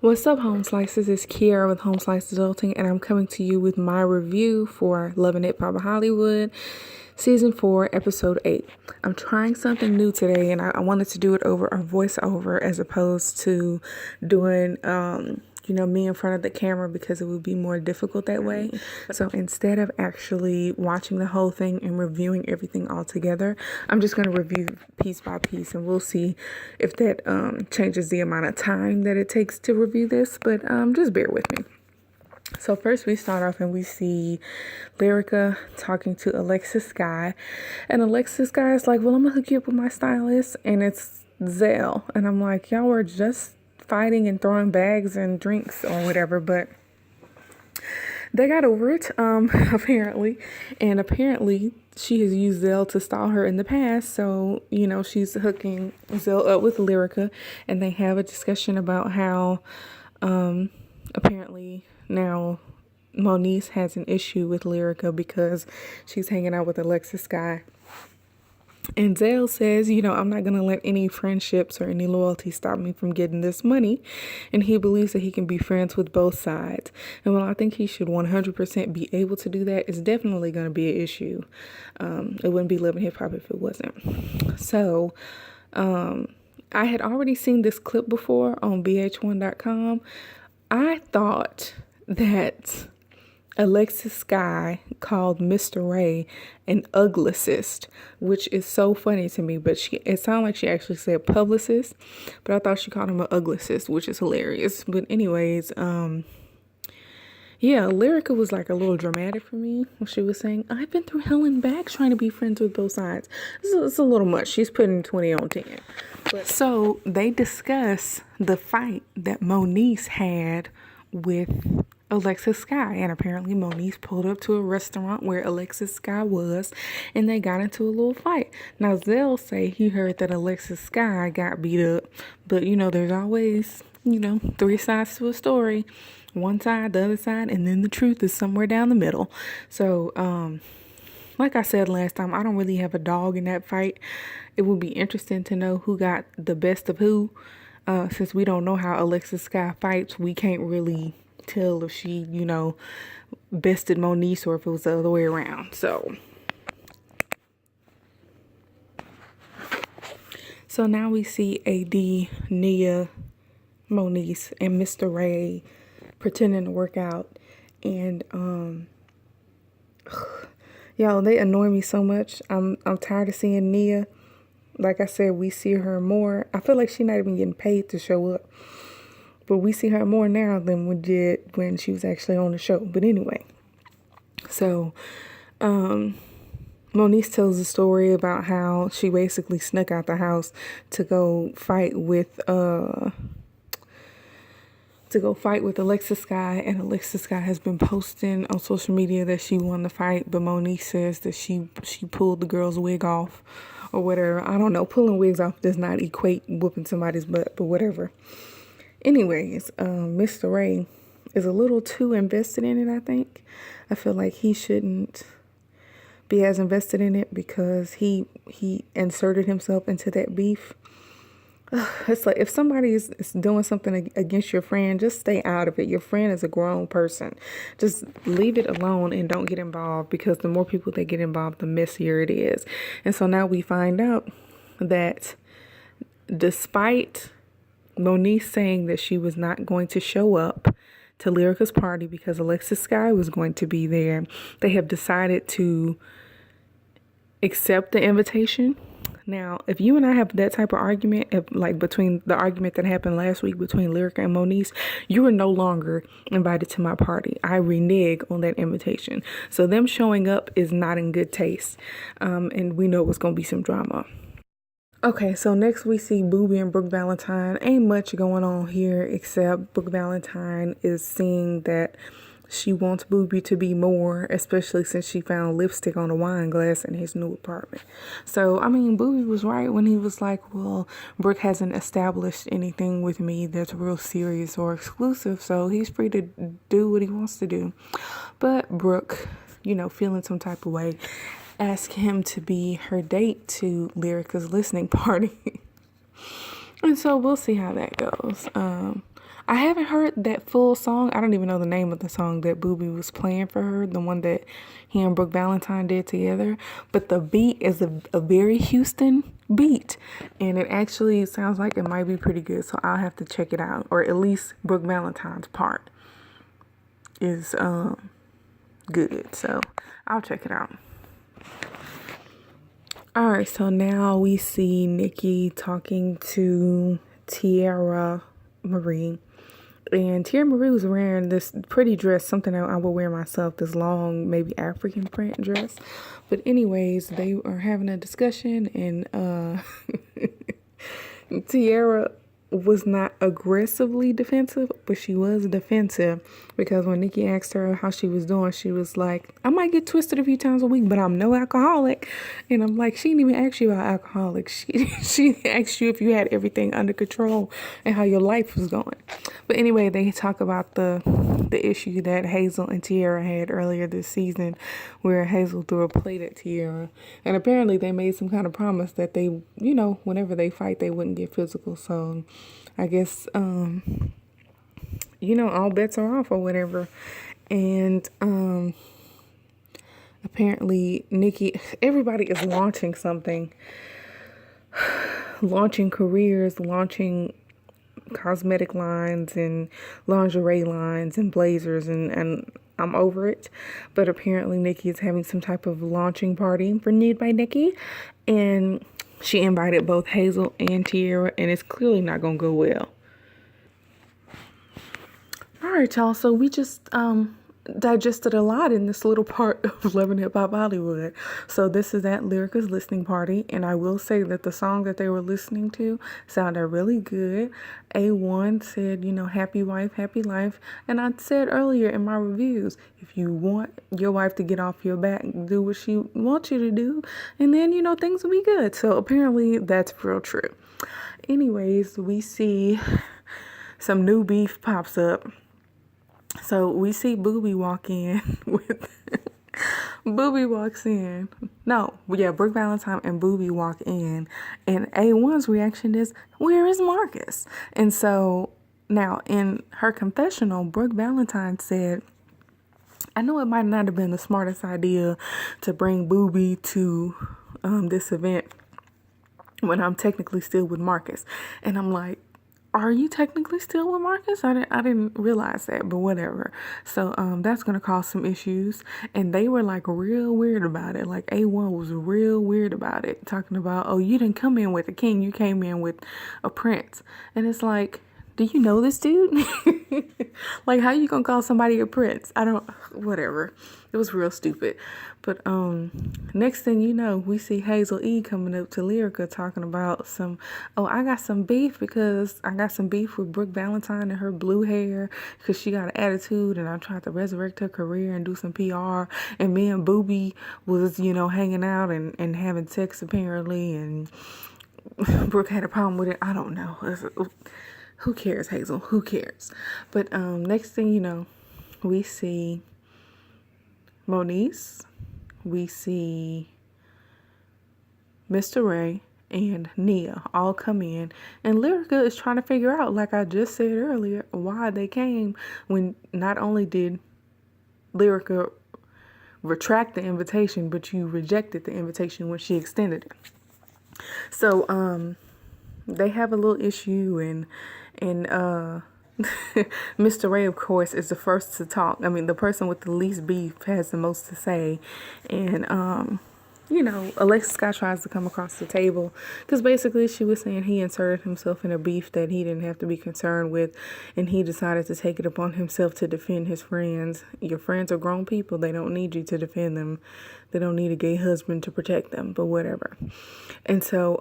What's up, Home Slices? It's Kiara with Home Slice Adulting, and I'm coming to you with my review for Loving It Papa Hollywood, Season 4, Episode 8. I'm trying something new today, and I wanted to do it over a voiceover as opposed to doing, me in front of the camera because it would be more difficult that way. So instead of actually watching the whole thing and reviewing everything all together, I'm just going to review piece by piece, and we'll see if that changes the amount of time that it takes to review this, but just bear with me. So first we start off and we see Lyrica talking to Alexis Sky, and Alexis Sky is like, well, I'm gonna hook you up with my stylist, and it's Zell. And I'm like, y'all were just fighting and throwing bags and drinks or whatever, but they got over it, apparently. And apparently she has used Zell to style her in the past. So, she's hooking Zell up with Lyrica, and they have a discussion about how apparently now Moniece has an issue with Lyrica because she's hanging out with Alexis Sky. And Zell says, I'm not going to let any friendships or any loyalty stop me from getting this money. And he believes that he can be friends with both sides. And while I think he should 100% be able to do that, it's definitely going to be an issue. It wouldn't be Love and Hip Hop if it wasn't. So, I had already seen this clip before on BH1.com. I thought that Alexis Sky called Mr. Ray an uglicist, which is so funny to me, but it sounded like she actually said publicist, but I thought she called him an uglicist, which is hilarious. But anyways, Lyrica was like a little dramatic for me when she was saying, I've been through hell and back trying to be friends with both sides. It's a little much. She's putting 20 on 10. So they discuss the fight that Moniece had with Alexis Sky, and apparently Moniece pulled up to a restaurant where Alexis Sky was, and they got into a little fight. Now Zell say he heard that Alexis Sky got beat up, but there's always three sides to a story. One side, the other side, and then the truth is somewhere down the middle. So like I said last time, I don't really have a dog in that fight. It would be interesting to know who got the best of who. Since we don't know how Alexis Sky fights, we can't really tell if she, bested Moniece or if it was the other way around. So now we see AD, Nia, Moniece, and Mr. Ray pretending to work out. And y'all, they annoy me so much. I'm tired of seeing Nia. Like I said, we see her more. I feel like she's not even getting paid to show up. But we see her more now than we did when she was actually on the show. But anyway, so Moniece tells a story about how she basically snuck out the house to go fight with Alexis Sky, and Alexis Sky has been posting on social media that she won the fight, but Moniece says that she pulled the girl's wig off or whatever. I don't know. Pulling wigs off does not equate whooping somebody's butt, but whatever. Anyways, Mr. Ray is a little too invested in it, I think. I feel like he shouldn't be as invested in it because he inserted himself into that beef. It's like if somebody is doing something against your friend, just stay out of it. Your friend is a grown person. Just leave it alone and don't get involved, because the more people that get involved, the messier it is. And so now we find out that despite Moniece saying that she was not going to show up to Lyrica's party because Alexis Sky was going to be there, they have decided to accept the invitation. Now, if you and I have that type of argument, between the argument that happened last week between Lyrica and Moniece, you are no longer invited to my party. I renege on that invitation. So them showing up is not in good taste. And we know it's going to be some drama. Okay, so next we see Boobie and Brooke Valentine. Ain't much going on here except Brooke Valentine is seeing that she wants Boobie to be more, especially since she found lipstick on a wine glass in his new apartment. So, Boobie was right when he was like, well, Brooke hasn't established anything with me that's real serious or exclusive, so he's free to do what he wants to do. But Brooke, feeling some type of way, ask him to be her date to Lyrica's listening party. And so we'll see how that goes. I haven't heard that full song. I don't even know the name of the song that Boobie was playing for her, the one that he and Brooke Valentine did together. But the beat is a very Houston beat, and it actually sounds like it might be pretty good. So I'll have to check it out, or at least Brooke Valentine's part is good. So I'll check it out. All right, so now we see Nikki talking to Tiara Marie. And Tiara Marie was wearing this pretty dress, something that I would wear myself, this long, maybe African print dress. But anyways, they are having a discussion, and Tiara was not aggressively defensive, but she was defensive because when Nikki asked her how she was doing, she was like, I might get twisted a few times a week, but I'm no alcoholic. And I'm like, she didn't even ask you about alcoholics. She asked you if you had everything under control and how your life was going. But anyway, they talk about the issue that Hazel and Tiara had earlier this season, where Hazel threw a plate at Tiara. And apparently they made some kind of promise that they, whenever they fight, they wouldn't get physical. So I guess, all bets are off or whatever. And apparently Nikki, everybody is launching something, launching careers, launching cosmetic lines and lingerie lines and blazers, and I'm over it. But apparently Nikki is having some type of launching party for Nude by Nikki, and she invited both Hazel and Tiara, and it's clearly not gonna go well. All right, y'all, so we just digested a lot in this little part of Love and Hip Hop Hollywood. So this is at Lyrica's listening party, and I will say that the song that they were listening to sounded really good. A1 said, happy wife, happy life. And I said earlier in my reviews, if you want your wife to get off your back, do what she wants you to do, and then, things will be good. So apparently that's real true. Anyways, we see some new beef pops up. So we see Boobie walk in with Boobie walks in. No, yeah, Brooke Valentine and Boobie walk in, and A1's reaction is, where is Marcus? And so now in her confessional, Brooke Valentine said, I know it might not have been the smartest idea to bring Boobie to this event when I'm technically still with Marcus. And I'm like, are you technically still with Marcus? I didn't realize that, but whatever. So that's going to cause some issues. And they were like real weird about it. Like A1 was real weird about it. Talking about, oh, you didn't come in with a king. You came in with a prince. And it's like, do you know this dude? Like, how you going to call somebody a prince? Whatever. It was real stupid. But next thing you know, we see Hazel E coming up to Lyrica talking about I got some beef because I got some beef with Brooke Valentine and her blue hair because she got an attitude and I tried to resurrect her career and do some PR. And me and Boobie was, hanging out and having sex apparently. And Brooke had a problem with it. I don't know. Who cares, Hazel? Who cares? But next thing you know, we see Moniece, we see Mr. Ray and Nia all come in, and Lyrica is trying to figure out, like I just said earlier, why they came when not only did Lyrica retract the invitation, but you rejected the invitation when she extended it. So they have a little issue, and Mr. Ray, of course, is the first to talk. I mean, the person with the least beef has the most to say. And, Alexis Scott tries to come across the table because basically she was saying he inserted himself in a beef that he didn't have to be concerned with. And he decided to take it upon himself to defend his friends. Your friends are grown people. They don't need you to defend them. They don't need a gay husband to protect them, but whatever. And so,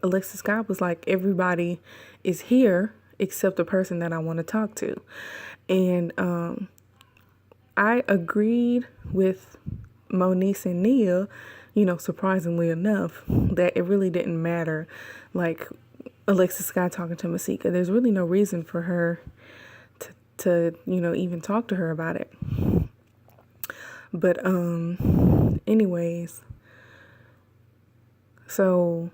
Alexis Scott was like, everybody is here except the person that I want to talk to. And I agreed with Moniece and Nia, surprisingly enough, that it really didn't matter. Like Alexis Scott talking to Masika, there's really no reason for her to even talk to her about it. But anyways, so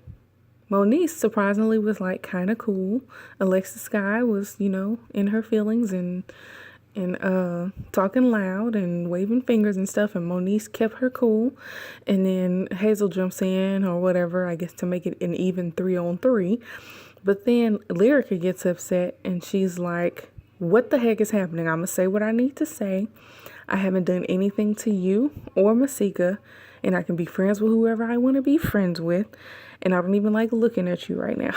Moniece surprisingly was like kind of cool. Alexis Sky was, in her feelings and talking loud and waving fingers and stuff, and Moniece kept her cool. And then Hazel jumps in or whatever, I guess, to make it an even 3-on-3. But then Lyrica gets upset and she's like, what the heck is happening? I'm gonna say what I need to say. I haven't done anything to you or Masika, and I can be friends with whoever I want to be friends with, and I don't even like looking at you right now.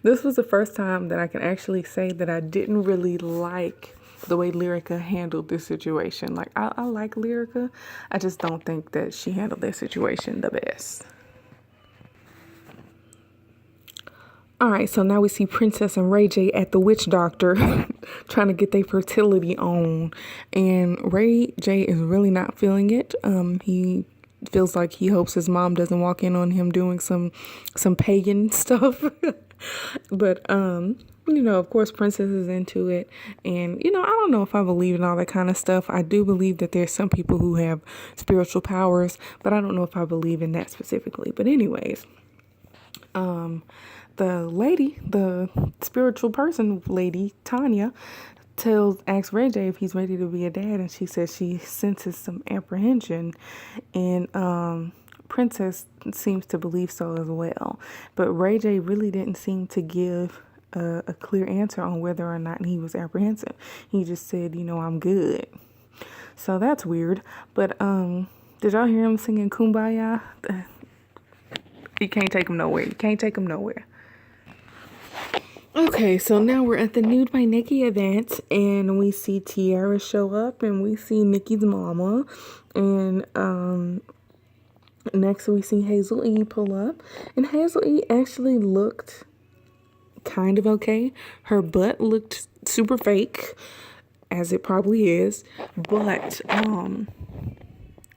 This was the first time that I can actually say that I didn't really like the way Lyrica handled this situation. Like, I like Lyrica. I just don't think that she handled this situation the best. All right, so now we see Princess and Ray J at the witch doctor trying to get their fertility on. And Ray J is really not feeling it. He feels like he hopes his mom doesn't walk in on him doing some pagan stuff. But of course Princess is into it. And I don't know if I believe in all that kind of stuff. I do believe that there's some people who have spiritual powers, but I don't know if I believe in that specifically. But anyways, the spiritual person lady, Tanya, asks Ray J if he's ready to be a dad, and she says she senses some apprehension, and Princess seems to believe so as well. But Ray J really didn't seem to give a clear answer on whether or not he was apprehensive. He just said, I'm good. So that's weird. But did y'all hear him singing Kumbaya? You can't take him nowhere. You can't take him nowhere. Okay, so now we're at the Nude by Nikki event, and we see Tiara show up, and we see Nikki's mama, and next we see Hazel E pull up, and Hazel E actually looked kind of okay. Her butt looked super fake, as it probably is, but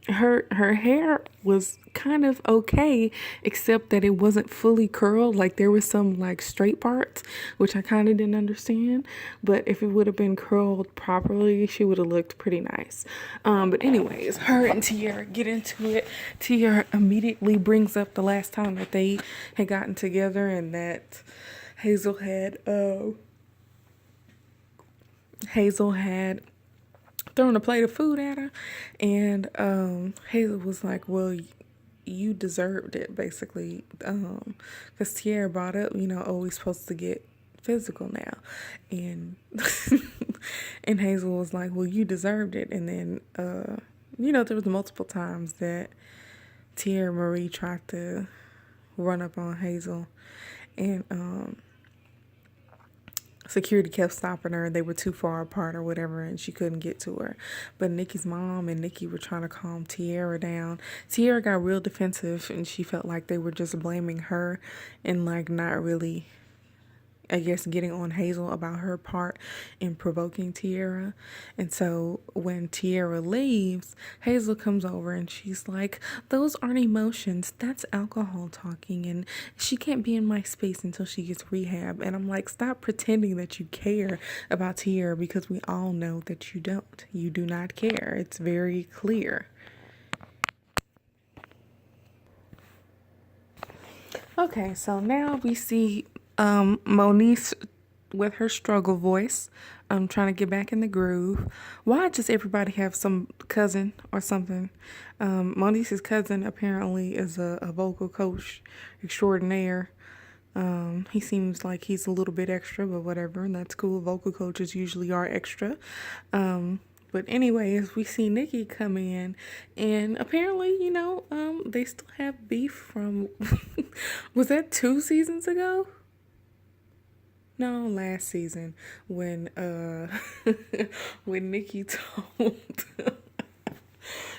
her hair was kind of okay, except that it wasn't fully curled. Like, there was some like straight parts, which I kind of didn't understand, but if it would have been curled properly, she would have looked pretty nice. But anyways, her and Tiara get into it. Tiara immediately brings up the last time that they had gotten together, and that Hazel had throwing a plate of food at her, and Hazel was like, well, you deserved it, basically, because Tiara brought up, oh, we supposed to get physical now, and and Hazel was like, well, you deserved it. And then there was multiple times that Tiara Marie tried to run up on Hazel, and security kept stopping her. They were too far apart or whatever, and she couldn't get to her. But Nikki's mom and Nikki were trying to calm Tiara down. Tiara got real defensive, and she felt like they were just blaming her and like not really, I guess, getting on Hazel about her part in provoking Tiara. And so when Tiara leaves, Hazel comes over and she's like, those aren't emotions, that's alcohol talking, and she can't be in my space until she gets rehab. And I'm like, stop pretending that you care about Tiara, because we all know that you don't. You do not care. It's very clear. Okay, so now we see Moniece with her struggle voice, trying to get back in the groove. Why does everybody have some cousin or something? Moniece's cousin apparently is a vocal coach extraordinaire. He seems like he's a little bit extra, but whatever, that's cool. Vocal coaches usually are extra. But anyways, we see Nikki come in, and apparently, they still have beef from, was that 2 seasons ago? No, last season, when when Nikki told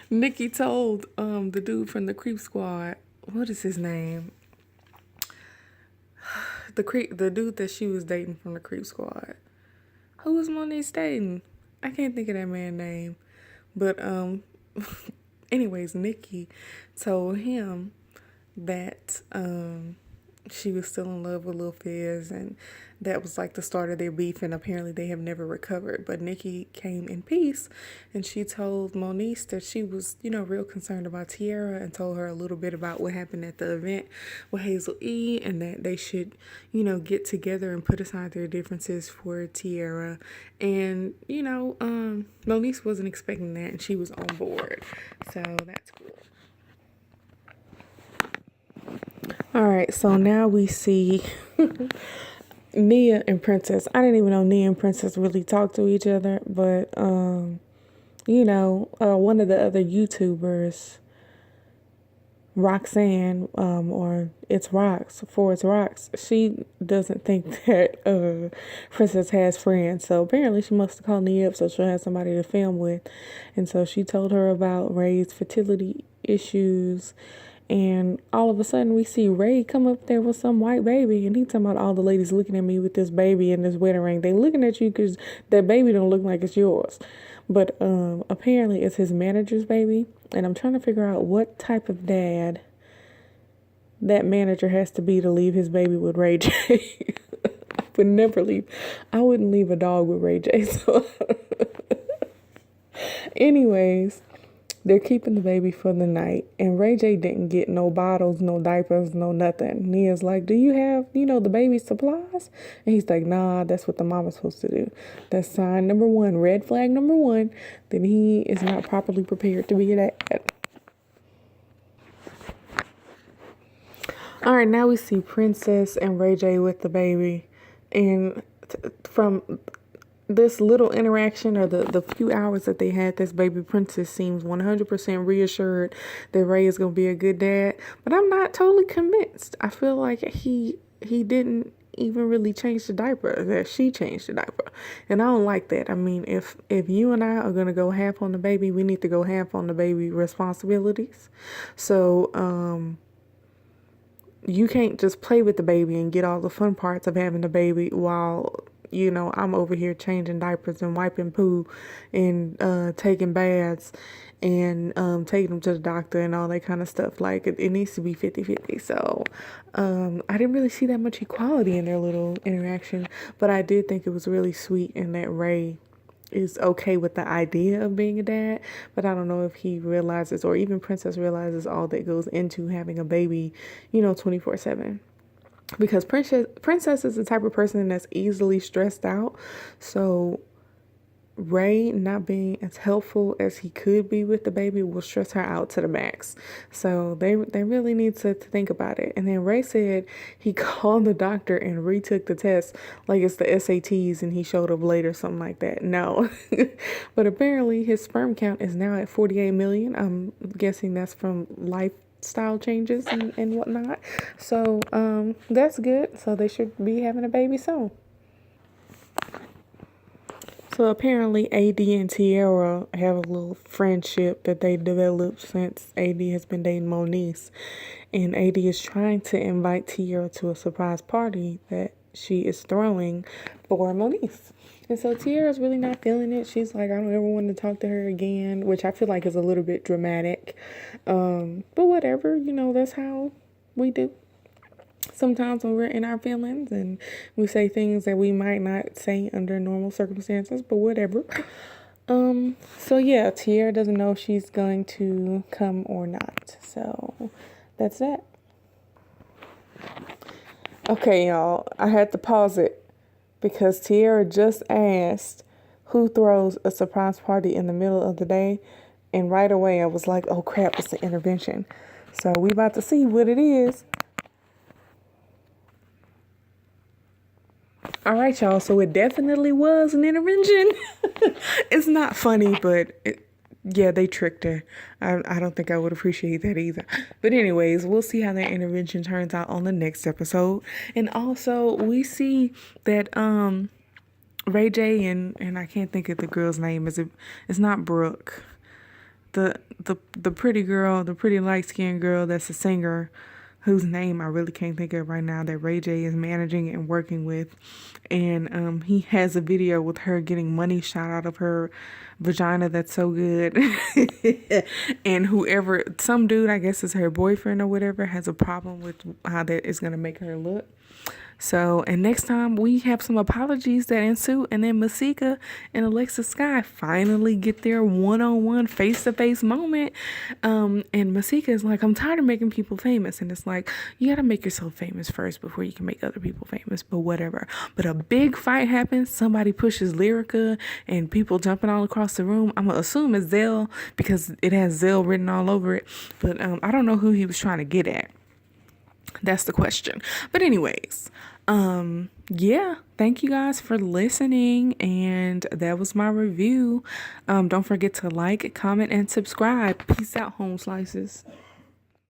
the dude from the Creep Squad, what is his name? The dude that she was dating from the Creep Squad. Who was Moniece dating? I can't think of that man's name. But anyways, Nikki told him that she was still in love with Lil Fizz, and that was like the start of their beef, and apparently they have never recovered. But Nikki came in peace, and she told Moniece that she was, real concerned about Tiara, and told her a little bit about what happened at the event with Hazel E, and that they should, get together and put aside their differences for Tiara. And, Moniece wasn't expecting that, and she was on board. So that's cool. All right, so now we see Nia and Princess. I didn't even know Nia and Princess really talk to each other, but one of the other YouTubers, Roxanne, or It's Rocks, for It's Rocks, she doesn't think that Princess has friends. So apparently she must have called Nia up so she'll have somebody to film with. And so she told her about Ray's fertility issues. And all of a sudden we see Ray come up there with some white baby, and he talking about all the ladies looking at me with this baby and this wedding ring. They looking at you because that baby don't look like it's yours. But apparently it's his manager's baby. And I'm trying to figure out what type of dad that manager has to be to leave his baby with Ray J. I wouldn't leave a dog with Ray J. So anyways, they're keeping the baby for the night, and Ray J didn't get no bottles, no diapers, no nothing. Nia's like, do you have, the baby supplies? And he's like, nah, that's what the mama's supposed to do. That's sign number one, red flag number one, that he is not properly prepared to be a dad. All right, now we see Princess and Ray J with the baby, and from this little interaction, or the few hours that they had, this baby Princess seems 100% reassured that Ray is going to be a good dad. But I'm not totally convinced. I feel like he didn't even really change the diaper, that she changed the diaper. And I don't like that. I mean, if you and I are going to go half on the baby, we need to go half on the baby responsibilities. So, you can't just play with the baby and get all the fun parts of having the baby while I'm over here changing diapers and wiping poo and taking baths and taking them to the doctor and all that kind of stuff. Like, it needs to be 50-50. So I didn't really see that much equality in their little interaction, but I did think it was really sweet in that Ray is okay with the idea of being a dad, but I don't know if he realizes, or even Princess realizes, all that goes into having a baby, 24/7. Because Princess is the type of person that's easily stressed out. So Ray not being as helpful as he could be with the baby will stress her out to the max. So they really need to think about it. And then Ray said he called the doctor and retook the test like it's the SATs and he showed up late or something like that. No. But apparently his sperm count is now at 48 million. I'm guessing that's from lifestyle changes and whatnot. So that's good. So they should be having a baby soon. So apparently AD and Tiara have a little friendship that they developed since AD has been dating Moniece. And AD is trying to invite Tiara to a surprise party that she is throwing for Moniece. And so Tiara's really not feeling it. She's like, I don't ever want to talk to her again, which I feel like is a little bit dramatic. But whatever, that's how we do. Sometimes when we're in our feelings and we say things that we might not say under normal circumstances, but whatever. So yeah, Tiara doesn't know if she's going to come or not. So that's that. Okay, y'all, I had to pause it because Tiara just asked who throws a surprise party in the middle of the day. And right away I was like, oh crap, it's an intervention. So we about to see what it is. All right, y'all. So it definitely was an intervention. It's not funny, but they tricked her. I don't think I would appreciate that either. But anyways, we'll see how that intervention turns out on the next episode. And also, we see that Ray J and I can't think of the girl's name. It's not Brooke. The pretty girl, the pretty light-skinned girl that's a singer. whose name I really can't think of right now, that Ray J is managing and working with. And he has a video with her getting money shot out of her vagina that's so good. And whoever, some dude, I guess is her boyfriend or whatever, has a problem with how that is going to make her look. So, and next time we have some apologies that ensue, and then Masika and Alexis Sky finally get their one-on-one, face-to-face moment. And Masika is like, I'm tired of making people famous. And it's like, you got to make yourself famous first before you can make other people famous, but whatever. But a big fight happens. Somebody pushes Lyrica and people jumping all across the room. I'm going to assume it's Zell because it has Zell written all over it. But I don't know who he was trying to get at. That's the question. But anyways, yeah, thank you guys for listening, and that was my review. Don't forget to like, comment, and subscribe. Peace out, home slices.